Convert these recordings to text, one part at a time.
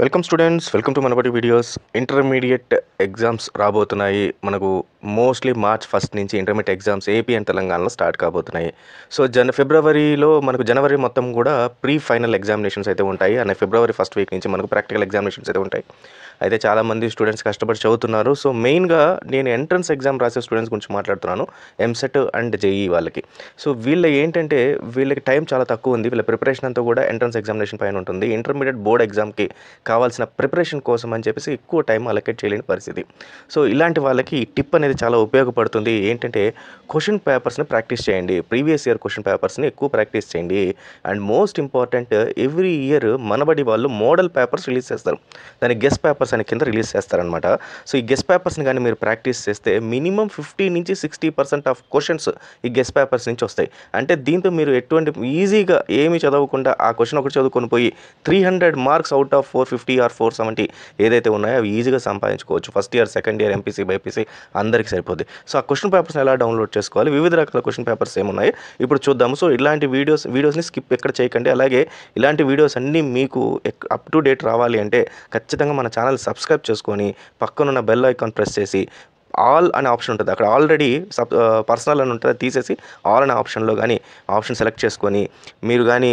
Welcome students, welcome to Manabadi videos. Intermediate exams రాబోతున్నాయి. మనకు mostly March 1 నుంచి intermediate exams AP and తెలంగాణలో start కాబోతున్నాయి. సో ఫిబ్రవరిలో మనకు జనవరి మొత్తం కూడా ప్రీ ఫైనల్ ఎగ్జామినేషన్స్ అయితే ఉంటాయి. అండ్ ఫిబ్రవరి ఫస్ట్ వీక్ నుంచి మనకు ప్రాక్టికల్ ఎగ్జామినేషన్స్ అయితే ఉంటాయి. అయితే చాలామంది స్టూడెంట్స్ కష్టపడి చదువుతున్నారు. సో మెయిన్గా నేను ఎంట్రన్స్ ఎగ్జామ్ రాసే స్టూడెంట్స్ గురించి మాట్లాడుతున్నాను, ఎంసెట్ అండ్ జేఈ వాళ్ళకి. సో ఏంటంటే వీళ్ళకి టైం చాలా తక్కువ ఉంది. వీళ్ళ ప్రిపరేషన్ అంతా కూడా ఎంట్రన్స్ ఎగ్జామినేషన్ పైన ఉంటుంది. ఇంటర్మీడియట్ బోర్డ్ ఎగ్జామ్కి కావాల్సిన ప్రిపరేషన్ కోసం అని చెప్పేసి ఎక్కువ టైం అలొకేట్ చేయలేని పరిస్థితి. సో ఇలాంటి వాళ్ళకి ఈ టిప్ అనేది చాలా ఉపయోగపడుతుంది. ఏంటంటే క్వశ్చన్ పేపర్స్ని ప్రాక్టీస్ చేయండి. ప్రీవియస్ ఇయర్ క్వశ్చన్ పేపర్స్ని ఎక్కువ ప్రాక్టీస్ చేయండి. And most important, every year Manabadi వాళ్ళు మోడల్ పేపర్స్ రిలీజ్ చేస్తారు. దాని గెస్ట్ పేపర్స్ అని కింద రిలీజ్ చేస్తారనమాట. సో ఈ గెస్ట్ పేపర్స్ని కానీ మీరు ప్రాక్టీస్ చేస్తే మినిమం 50 నుంచి 60% ఆఫ్ క్వశ్చన్స్ ఈ గెస్ట్ పేపర్స్ నుంచి వస్తాయి. అంటే దీంతో మీరు ఎటువంటి ఈజీగా ఏమి చదవకుండా ఆ క్వశ్చన్ ఒకటి చదువుకొని పోయి 300 మార్క్స్ అవుట్ ఆఫ్ 450 ఆర్ 470 ఏదైతే ఉన్నాయో అవి ఈజీగా సంపాదించుకోవచ్చు. First year, second year, MPC, BiPC అందరికీ సరిపోద్ది. సో ఆ క్వశ్చన్ పేపర్స్ని ఎలా డౌన్లోడ్ చేసుకోవాలి, వివిధ రకాల క్వశ్చన్ పేపర్స్ ఏమున్నాయి ఇప్పుడు చూద్దాము. సో ఇలాంటి వీడియోస్ని స్కిప్ ఎక్కడ చేయకండి. అలాగే ఇలాంటి వీడియోస్ అన్నీ మీకు అప్ టు డేట్ రావాలి అంటే ఖచ్చితంగా మన ఛానల్ సబ్స్క్రైబ్ చేసుకొని పక్కనున్న బెల్ ఐకాన్ ప్రెస్ చేసి ఆల్ అనే ఆప్షన్ ఉంటుంది. అక్కడ ఆల్రెడీ పర్సనల్ అని ఉంటుంది, తీసేసి ఆల్ అనే ఆప్షన్లో కానీ ఆప్షన్ సెలెక్ట్ చేసుకొని మీరు కానీ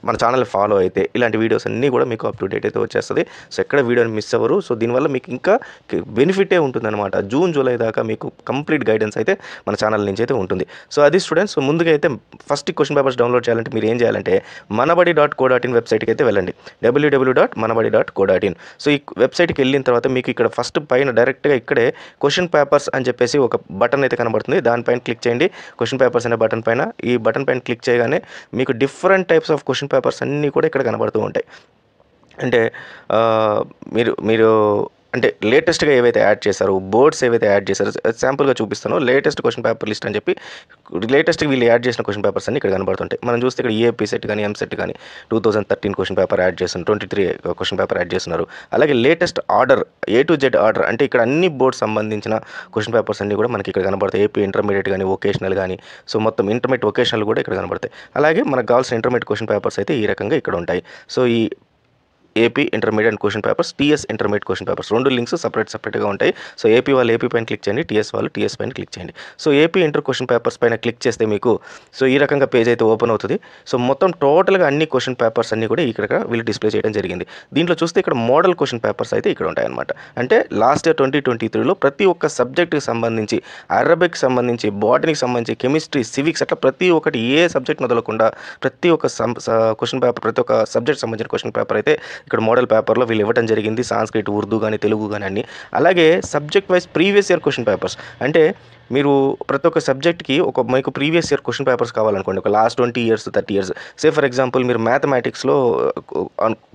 మన ఛానల్ ఫాలో అయితే ఇలాంటి వీడియోస్ అన్నీ కూడా మీకు అప్ టు డేట్ అయితే వచ్చేస్తుంది. సో ఎక్కడ వీడియోని మిస్ అవ్వరు. సో దీనివల్ల మీకు ఇంకా బెనిఫిటే ఉంటుందన్నమాట. జూన్ జూలై దాకా మీకు కంప్లీట్ గైడెన్స్ అయితే మన ఛానల్ నుంచి అయితే ఉంటుంది. సో అది స్టూడెంట్స్. సో ముందుగా అయితే ఫస్ట్ క్వశ్చన్ పేపర్స్ డౌన్లోడ్ చేయాలంటే మీరు ఏం చేయాలంటే manabadi.co.in వెబ్సైట్కి అయితే వెళ్ళండి. www.manabadi.co.in. సో ఈ వెబ్సైట్కి వెళ్ళిన తర్వాత మీకు ఇక్కడ ఫస్ట్ పైన డైరెక్ట్గా ఇక్కడే క్వశ్చన్ పేపర్స్ అని చెప్పేసి ఒక బటన్ అయితే కనబడుతుంది. దానిపైన క్లిక్ చేయండి. క్వశ్చన్ పేపర్స్ అనే బటన్ పైన, ఈ బటన్ పైన క్లిక్ చేయగానే మీకు different types of question papers అన్నీ కూడా ఇక్కడ కనబడుతూ ఉంటాయి. అంటే మీరు అంటే లేటెస్ట్గా ఏవైతే యాడ్ చేశారో, బోర్డ్స్ ఏవైతే యాడ్ చేశారో శాంపుల్గా చూపిస్తాను. లేటెస్ట్ క్వశ్చన్ పేపర్ లిస్ట్ అని చెప్పి లేటెస్ట్గా వీళ్ళు యాడ్ చేసిన క్వశ్చన్ పేపర్స్ అన్ని ఇక్కడ కనబడుతుంటాయి. మనం చూస్తే ఇక్కడ ఏపీ సెట్ కానీ, ఎంసెట్ కానీ 2013 క్వశ్చన్ పేపర్ యాడ్ చేస్తున్నారు, 23 క్వశ్చన్ పేపర్ యాడ్ చేస్తున్నారు. అలాగే latest order, A to Z order, అంటే ఇక్కడ అన్ని బోర్డ్స్ సంబంధించిన క్వశ్చన్ పేపర్స్ అన్ని కూడా మనకి ఇక్కడ కనబడతాయి. ఏపీ ఇంటర్మీడియట్ కానీ, వొకేషనల్ కానీ, సో మొత్తం ఇంటర్మీడియట్ వొకేషనల్ కూడా ఇక్కడ కనబడతాయి. అలాగే మనకు కావాల్సిన ఇంటర్మీడియట్ క్వశ్చన్ పేపర్స్ అయితే ఈ రకంగా ఇక్కడ ఉంటాయి. సో ఈ AP intermediate question papers, TS intermediate question papers, రెండు లింక్స్ సపరేట్గా ఉంటాయి. సో ఏపీ వాళ్ళు ఏపీ పైన క్లిక్ చేయండి, టీఎస్ వాళ్ళు టీఎస్ పైన క్లిక్ చేయండి. So AP inter question papers పైన క్లిక్ చేస్తే మీకు సో ఈ రకంగా పేజ్ అయితే ఓపెన్ అవుతుంది. సో మొత్తం టోటల్గా అన్ని క్వశ్చన్ పేపర్స్ అన్నీ కూడా ఇక్కడ వీళ్ళు డిస్ప్లే చేయడం జరిగింది. దీంట్లో చూస్తే ఇక్కడ మోడల్ క్వశ్చన్ పేపర్స్ అయితే ఇక్కడ ఉంటాయన్నమాట. అంటే లాస్ట్ ఇయర్ 2023లో ప్రతి ఒక్క సబ్జెక్ట్కి సంబంధించి, అరబిక్ సంబంధించి, బాటనీకి సంబంధించి, కెమిస్ట్రీ, సివిక్స్, అట్లా ప్రతి ఒక్కటి ఏ సబ్జెక్ట్ మొదలకుండా ప్రతి ఒక్క క్వశ్చన్ పేపర్, ప్రతి ఒక్క సబ్జెక్ట్ సంబంధించిన క్వశ్చన్ పేపర్ అయితే ఇక్కడ మోడల్ పేపర్లో వీళ్ళు ఇవ్వడం జరిగింది. సాంస్క్రిట్, ఉర్దూ కానీ, తెలుగు కానీ అన్ని. అలాగే subject wise previous year question papers, అంటే మీరు ప్రతి ఒక్క సబ్జెక్ట్కి మీకు ప్రీవియస్ ఇయర్ క్వశ్చన్ పేపర్స్ కావాలనుకోండి, ఒక last 20 years 30 years. Say for example మీరు మ్యాథమెటిక్స్లో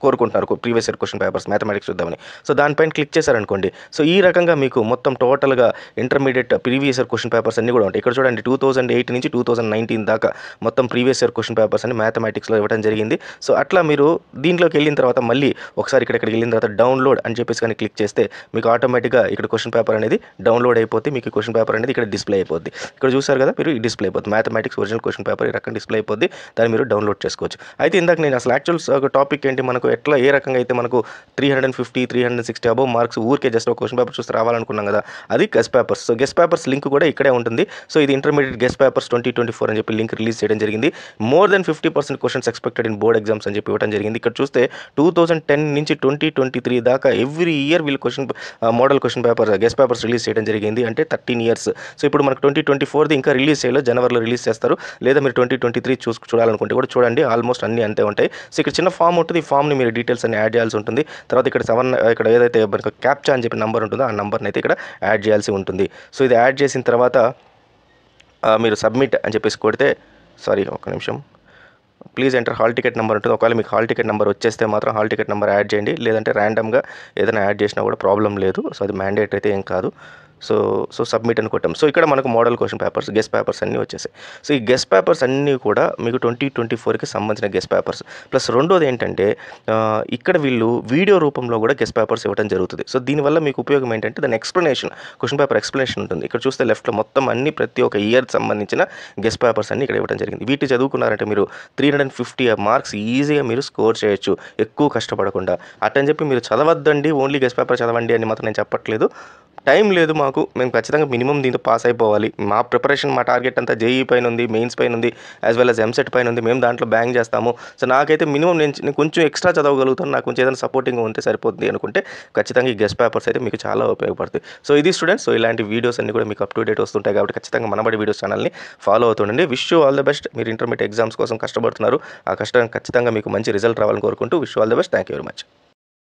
కోరుకుంటున్నారు previous year question papers, mathematics చూద్దామని. సో దానిపైన క్లిక్ చేశారనుకోండి, సో ఈ రకంగా మీకు మొత్తం టోటల్గా intermediate previous year question papers అన్నీ కూడా ఉంటాయి. ఇక్కడ చూడండి 2008 నుంచి 2019 దాకా మొత్తం ప్రీవియస్ ఇయర్ క్వశ్చన్ పేపర్స్ అని మ్యాథమెటిక్స్లో ఇవ్వడం జరిగింది. సో అట్లా మీరు దీంట్లోకి వెళ్ళిన తర్వాత మళ్ళీ ఒకసారి ఇక్కడికి వెళ్ళిన తర్వాత డౌన్లోడ్ అని చెప్పేసి కానీ క్లిక్ చేస్తే మీకు ఆటోమేటిక్గా ఇక్కడ క్వశ్చన్ పేపర్ అనేది డౌన్లోడ్ అయిపోతే మీకు క్వశ్చన్ పేపర్ అనేది ఇక్కడ డిస్ప్లే అయిపోద్ది. ఇక్కడ చూసారు కదా మీరు, ఈ డిస్ప్లే అయిపోద్ది. మ్యాథమెటిక్స్ ఒరిజినల్ క్వశ్చన్ పేపర్ ఈ రకంగా డిస్ప్లే అయిపోద్ది. దాన్ని మీరు డౌన్లోడ్ చేసుకోవచ్చు. అయితే ఇందాక నేను అసలు యాక్చువల్ టాపిక్ ఏంటి, మనకు ఎట్లా ఏ రకంగా అయితే మనకు 350 360 అబౌవ్ మార్క్స్ ఊరికే జస్ట్ ఒక క్వశ్చన్ పేపర్ చూస్తే రావాలనుకున్నాం కదా, అది guest papers. So guest papers link కూడా ఇక్కడే ఉంటుంది. సో ఇది ఇంటర్మీడియట్ గెస్ట్ పేపర్స్ 2024 అని చెప్పి లింక్ రిలీజ్ చేయడం జరిగింది. More than 50% questions expected in board exams అని చెప్పి ఇవ్వడం జరిగింది. ఇక్కడ చూస్తే 2010 నుంచి 2023 దాకా ఎవ్రీ ఇయర్ వీళ్ళు model question paper, guest papers release చేయడం జరిగింది. అంటే 13 years. సో ఇప్పుడు మనకు 2024ది ఇంకా రిలీజ్ చేయలేదు, జనవరిలో రిలీజ్ చేస్తారు. లేదా మీరు 2023 చూడాలనుకుంటే కూడా చూడండి, ఆల్మోస్ట్ అన్నీ అంతే ఉంటాయి. సో ఇక్కడ చిన్న ఫామ్ ఉంటుంది, ఈ ఫామ్ని మీరు డీటెయిల్స్ అన్ని యాడ్ చేయాల్సి ఉంటుంది. తర్వాత ఇక్కడ ఏదైతే మనకు క్యాప్చా అని చెప్పి నెంబర్ ఉంటుందో ఆ నెంబర్ని అయితే ఇక్కడ యాడ్ చేయాల్సి ఉంటుంది. సో ఇది యాడ్ చేసిన తర్వాత మీరు సబ్మిట్ అని చెప్పేసి కొడితే, ఒక్క నిమిషం, please enter hall ticket number ఉంటుంది. ఒకవేళ మీకు హాల్ టికెట్ నెంబర్ వచ్చేస్తే మాత్రం హాల్ టికెట్ నెంబర్ యాడ్ చేయండి, లేదంటే ర్యాండమ్గా ఏదైనా యాడ్ చేసినా కూడా ప్రాబ్లం లేదు. సో అది మ్యాండేట్ అయితే ఏం కాదు. సో సబ్మిట్ అని కొట్టాం. సో ఇక్కడ మనకు model question papers, guest papers అన్నీ వచ్చేసాయి. సో ఈ గెస్ట్ పేపర్స్ అన్నీ కూడా మీకు 2024కి సంబంధించిన గెస్ట్ పేపర్స్. ప్లస్ రెండోది ఏంటంటే ఇక్కడ వీళ్ళు వీడియో రూపంలో కూడా గెస్ట్ పేపర్స్ ఇవ్వడం జరుగుతుంది. సో దీనివల్ల మీకు ఉపయోగం ఏంటంటే దాని ఎక్స్ప్లెనేషన్, క్వశ్చన్ పేపర్ ఎక్స్ప్లెనేషన్ ఉంటుంది. ఇక్కడ చూస్తే లెఫ్ట్లో మొత్తం అన్ని ప్రతి ఒక్క ఇయర్కి సంబంధించిన గెస్ట్ పేపర్స్ అన్ని ఇక్కడ ఇవ్వడం జరిగింది. వీటి చదువుకున్నారంటే మీరు 350 మార్క్స్ ఈజీగా మీరు స్కోర్ చేయొచ్చు, ఎక్కువ కష్టపడకుండా. అట్టని చెప్పి మీరు చదవద్దండి, ఓన్లీ గెస్ట్ పేపర్ చదవండి అని మాత్రం నేను చెప్పట్లేదు. టైం లేదు మాకు, మేము ఖచ్చితంగా మినిమం దీంతో పాస్ అయిపోవాలి. మా ప్రిపరేషన్, మా టార్గెట్ అంతా జేఈ పైన ఉంది, మెయిన్స్ పైన ఉంది, యాజ్ వెల్ యాజ్ ఎంసెట్ పైన ఉంది. మేము దాంట్లో బ్యాంక్ చేస్తాము. సో నాకైతే మినిమం నేను కొంచెం ఎక్స్ట్రా చదవగలుగుతాను, నాకు కొంచెం ఏదైనా సపోర్టింగ్ ఉంటే సరిపోతుంది అనుకుంటే ఖచ్చితంగా ఈ గెస్ట్ పేపర్స్ అయితే మీకు చాలా ఉపయోగపడతాయి. సో ఇది స్టూడెంట్స్, సో ఇలాంటి వీడియోస్ అన్ని కూడా మీకు అప్ టు డేట్ వస్తుంటాయి కాబట్టి ఖచ్చితంగా మనబడి వీడియోస్ ఛానల్ని ఫాలో అవుతుండండి. Wish you all the best. మీరు ఇంటర్మీడియట్ ఎగ్జామ్స్ కోసం కష్టపడుతున్నారు, ఆ కష్టం ఖచ్చితంగా మీకు మంచి రిజల్ట్ రావాలని కోరుకుంటూ wish you all the best. Thank you very much.